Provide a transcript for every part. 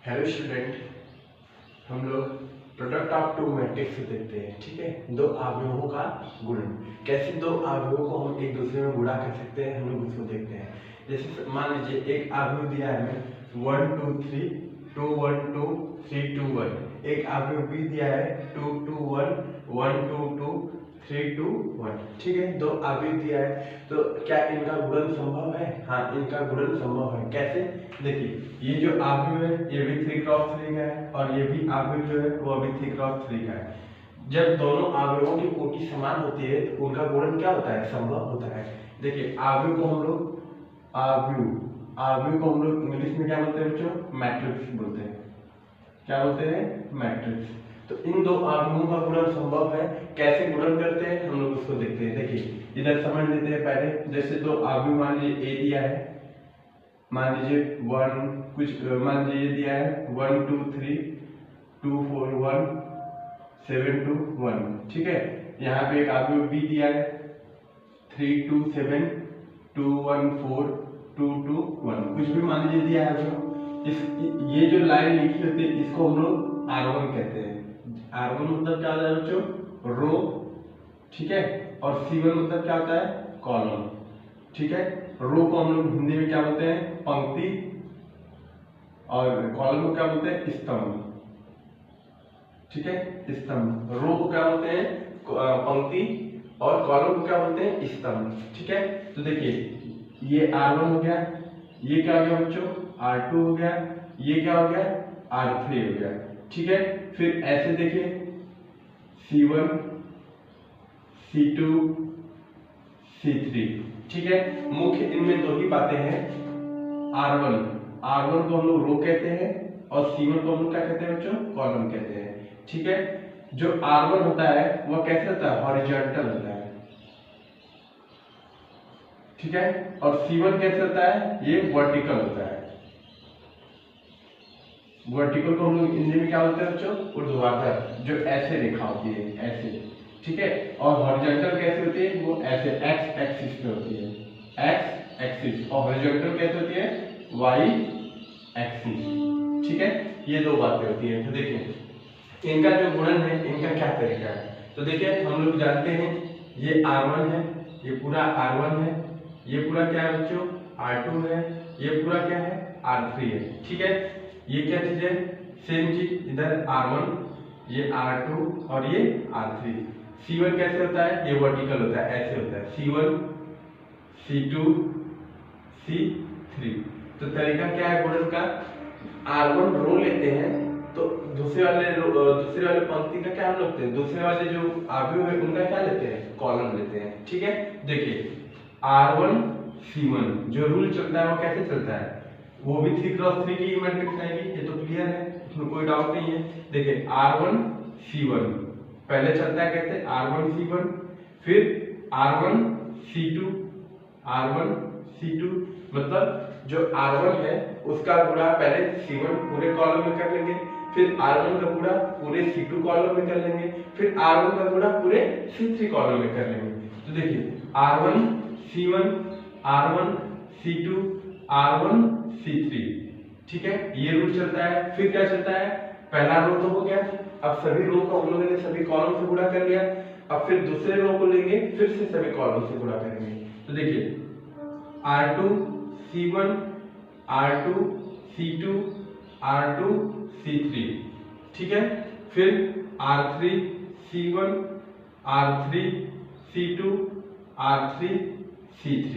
Hello student, हम लोग product of two matrix देखते हैं। ठीक है, दो अवयवों का गुणन, कैसे दो अवयवों को हम एक दूसरे में गुणा कर सकते हैं, हम लोग उसको देखते हैं। जैसे मान लीजिए एक अवयव दिया है हमें 1 2 3 2 1 2 3 2 1। एक अवयव भी दिया है 2 2 1 1 2 2 3 2 1। ठीक है, दो अवयव दिया है, तो क्या इनका गुणन संभव है? हाँ, इनका गुणन संभव है। कैसे? देखिए, ये जो अवयव है ये भी 3x3 का है और ये भी अवयव जो है वो भी 3x3 का है। जब दोनों अवयवों की कोटि समान होती है तो उनका गुणन क्या होता है? संभव होता है। देखिए, अवयव को हम लोग इंग्लिश में क्या बोलते हैं बच्चों? मैट्रिक्स बोलते हैं। क्या बोलते हैं? मैट्रिक्स। तो इन दो अवयवों का गुणन संभव है। कैसे गुणन करते हैं हम लोग उसको देखते हैं। देखिए, इधर समझ लेते हैं पहले। जैसे दो अवयव मान लीजिए ए दिया है, मान लीजिए 1 कुछ मान लीजिए ये दिया है 1 2 3 2 4 1 7 2 1। ठीक है, यहाँ पे एक अवयव बी दिया है 3 2 7 2 1 4 2 2 1, कुछ भी मान लीजिए दिया है बच्चों। ये जो लाइन लिखी होती है इसको हम लोग R1 कहते हैं। R1 मतलब क्या होता है बच्चों? रो। ठीक है, और C1 मतलब क्या होता है? कॉलम। ठीक है, रो को हम लोग हिंदी में क्या बोलते हैं? पंक्ति, और कॉलम को क्या बोलते हैं? स्तंभ। ठीक है, स्तंभ। रो को क्या बोलते हैं? पंक्ति, और कॉलम को क्या बोलते हैं? स्तंभ। ठीक है, तो देखिए ये R1 हो गया, ये क्या हो गया बच्चों? R2 हो गया, ये क्या हो गया? R3 हो गया। ठीक है, फिर ऐसे देखिए C1 C2 C3। ठीक है, मुख्य इनमें दो ही बातें हैं। R1 को हम लोग रो कहते हैं और C1 को हम लोग क्या कहते हैं बच्चों? कॉलम कहते हैं। ठीक है, जो R1 होता है वह कैसे होता है? हॉरिजॉन्टल होता है। ठीक है, और C1 कैसे होता है? ये वर्टिकल होता है। वर्टिकल को हम लोग हिंदी में क्या बोलते हैं बच्चों? ऊर्ध्वाधर, जो ऐसे रेखा होती है, ऐसे। ठीक है, और हॉरिजॉन्टल कैसे होती है? वो ऐसे एक्स एक्सिस पे होती है, एक्स एक्सिस। और हॉरिजॉन्टल कैसे होती है? Y axis. ठीक है, ये दो बातें होती हैं। तो देखिए इनका जो गुणन है, इनका क्या तरीका है। तो देखिए, हम लोग जानते हैं ये R1 है, ये पूरा R1 है, ये पूरा क्या है बच्चों? R2 है, ये पूरा क्या है? R3 है। ठीक है, ये क्या चीज है? सेम चीज, इधर R1, ये R2 और ये R3। C1 कैसे होता है? ये वर्टिकल होता है, ऐसे होता है C1 C2 C3। तो तरीका क्या है गुणन का? R1 रो लेते हैं, तो दूसरे वाले पंक्ति का क्या हम लेते हैं? दूसरे वाले जो अवयव है उनका क्या लेते हैं? कॉलम लेते हैं। ठीक है, देखिए R1 C1 जो रूल चलता है वो कैसे चलता है? वो भी 3x3 की मैट्रिक्स आएगी, ये तो क्लियर है, इसमें कोई डाउट नहीं है। देखिए R1 C1 पहले चलता है कैसे? R1 C1, फिर R1 C2 R1 C2, मतलब जो R1 है उसका गुणा पहले C1 पूरे कॉलम में कर लेंगे, फिर R1 का गुणा पूरे C2 कॉलम में कर लेंगे, फिर R1 का गुणा पूरे C3 कॉलम में कर लेंगे। तो देखिए R1 C1 R1 C2 R1 C3। ठीक है, ये रूल चलता है। फिर क्या चलता है? पहला रो तो हो गया, अब सभी रो को हम लोगों ने सभी कॉलम से गुणा कर लिया। अब फिर दूसरे रो को लेंगे, फिर से सभी कॉलम से गुणा करेंगे। तो देखिए R2 C1 R2 C2 R2 C3। ठीक है, फिर R3 C1 R3 C2 R3 C3।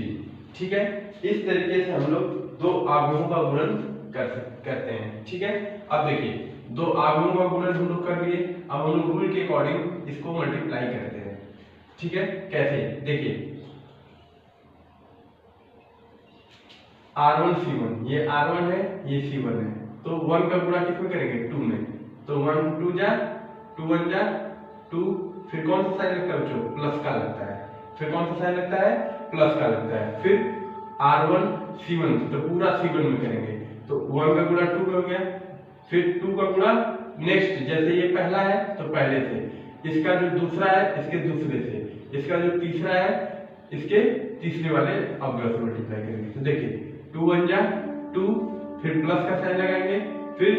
ठीक है, इस तरीके से हम लोग दो अवयवों का गुणन करते हैं। ठीक है, अब देखिए दो अवयवों का गुणन हम लोग कर लिए, अब हम लोग रूल के अकॉर्डिंग इसको मल्टीप्लाई करते हैं। ठीक है, कैसे? देखिए R1 C1, ये R1 है, ये C1 है, तो 1 का गुणा किसमें करेंगे? 2 में। तो 1 2 जा 2 1 जा 2, फिर कौन सा साइन लगता है बच्चों? प्लस का लगता है। फिर कौन सा साइन लगता है? प्लस का लगता है। फिर R1 C1, तो पूरा C1 में करेंगे, तो 1 का गुणा 2 में हो गया, फिर 2 का गुणा नेक्स्ट, जैसे ये पहला है तो पहले से, इसका जो दूसरा है इसके दूसरे से, इसका जो तीसरा है इसके तीसरे वाले अवयव से मल्टीप्लाई करेंगे। तो देखिए 2 1 जा 2, फिर प्लस का साइन लगाएंगे, फिर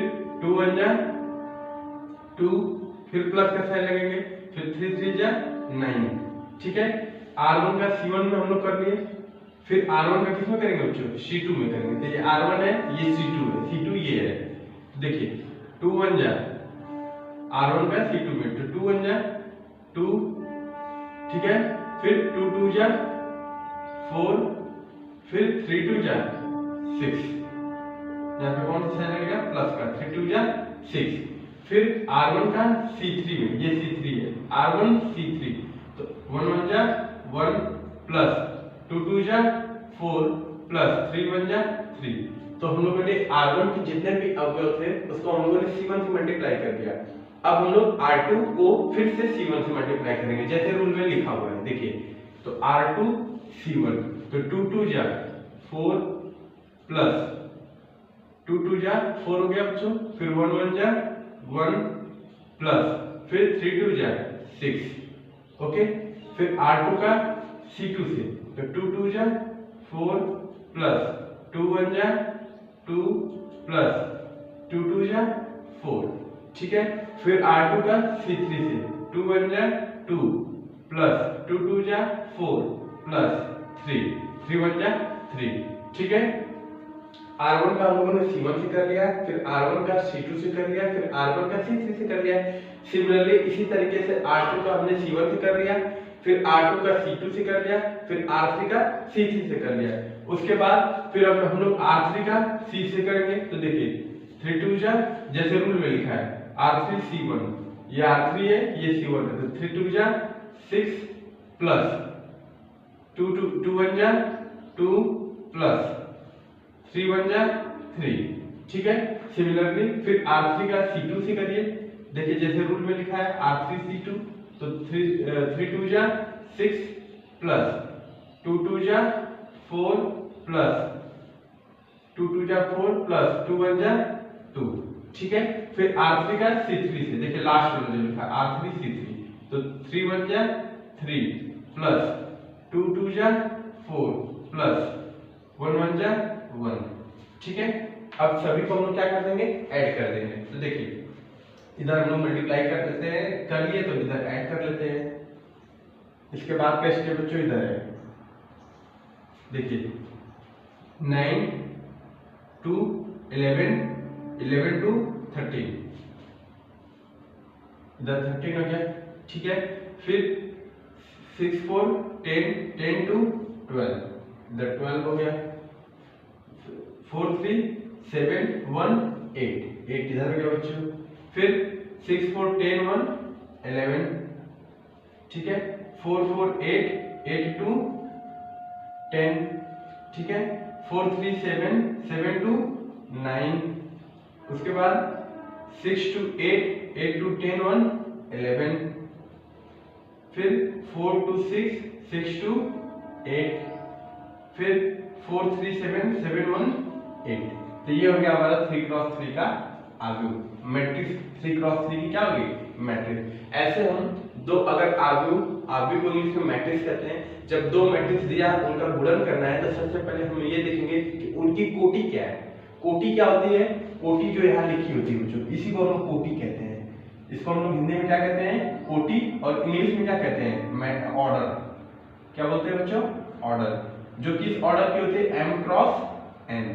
2 1 जा 2, फिर प्लस का साइन लगेंगे, फिर 3 3 जा 9, ठीक है। R1 का C1 में हम लोग कर लिए, फिर R1 का किसमें करेंगे बच्चों, C2 में करेंगे। तो ये R1 है, ये C2 है, C2 ये है। देखिए 2 1 जा R1 का C2 में, तो 2 1 जा 2, ठीक है। फिर 2 2 जा 4, फिर 3 2 जा 6, यहाँ पे कौन सा साइन लगेगा, प्लस का, 3 2 जा 6। फिर R1 का C3 में, ये C3 है, R1 C3, तो 1 1 जा 1 प्लस 2 2 जा 4 प्लस 3 1 जा 3। तो हम लोगों ने R1 के जितने भी अवयव थे उसको हम लोगों ने C1 से मल्टीप्लाई कर दिया। अब हम लोग R2 को फिर से C1 से मल्टीप्लाई करेंगे जैसे रूल में लिखा हुआ है। देखिए तो R2 C1, तो 2 2 जा 4 प्लस 2 2 जा 4 हो गया बच्चों, फिर 1 1 जा 1 प्लस फिर 3 2 जा 6, ओके। फिर R2 का C2 से, तो 2 2 जा 4 प्लस 2 1 जा 2 प्लस 2 2 जा 4, ठीक है। फिर R2 का C3 से, 2 1 जा 2 प्लस 2 2 जा 4 प्लस 3 3 1 जा 3, ठीक है। R1 का हम लोगों ने C1 से कर लिया, फिर R1 का C2 से कर लिया, फिर R1 का C3 से कर लिया। सिमिलरली इसी तरीके से R2 का हमने C1 से कर लिया, फिर R2 का C2 से कर लिया, फिर R3 का C3 से कर लिया। उसके बाद फिर अब हम लोग R3 का C से करेंगे। तो देखिए 3 2 जा, जैसे रूल में लिखा है R3 C1, ये R3 है, ये C1 है, तो 3 2 जा 6 प्लस 2 1 जा 2 प्लस 3 1 जा 3, ठीक है। सिमिलरली फिर R3 का C2 से करिए, देखिए जैसे रूल में लिखा है R3 C2, तो 3 2 जा 6 प्लस 2 2 जा 4 प्लस 2 2 जा 4 प्लस 2 1 जा 2, ठीक है। फिर R3 का C3 से, देखिए लास्ट में जो लिखा है R3 C3, तो 3 1 जा 3 प्लस 2 2 जा 4 प्लस 1 1 जा 1, ठीक है। अब सभी को हम लोग क्या कर देंगे, ऐड कर देंगे। तो देखिए इधर हम लोग मल्टीप्लाई कर देते हैं, करिए तो इधर ऐड कर लेते हैं। इसके बाद का स्टेप बच्चों इधर है, देखिए 9 2 11 11 टू 13, इधर 13 हो गया, ठीक है। फिर 6 4 10 10 टू 12, इधर 12 हो गया। 4 3 7 1 8 8 इधर हो गया बच्चों। फिर 6 4 10 1 11, ठीक है। 4 4 8 8 2 10, ठीक है। 4 3 7 7 2 9, उसके बाद 6 2 8 8 2 10 1 11, फिर 4 2 6 6 2 8, फिर 4 3 7 7 1 8। तो ये हो गया हमारा 3x3 का आव्यूह मैट्रिक्स। 3x3 की क्या होगी, मैट्रिक्स। ऐसे हम दो अगर आव्यूह को इंग्लिश में मैट्रिक्स कहते हैं, जब दो मैट्रिक्स दिया उनका गुणन करना है तो सबसे पहले हम ये देखेंगे कि उनकी कोटि क्या है। कोटि क्या होती है, कोटि जो यहाँ लिखी होती है बच्चों, इसी को हम कोटि कहते हैं। इसको हम लोग हिंदी में क्या कहते हैं, कोटि, और इंग्लिश में क्या कहते हैं, ऑर्डर। क्या बोलते हैं बच्चों, ऑर्डर। जो किस ऑर्डर की होती है, m क्रॉस n।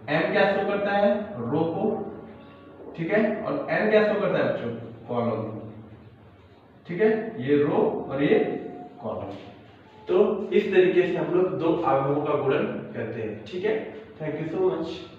m क्या शो करता है, रो को, ठीक है, और n क्या शो करता है बच्चों, कॉलम, ठीक है। ये रो और ये कॉलम। तो इस तरीके से हम लोग दो आव्यूहों का गुणन करते हैं, ठीक है। Thank you so much.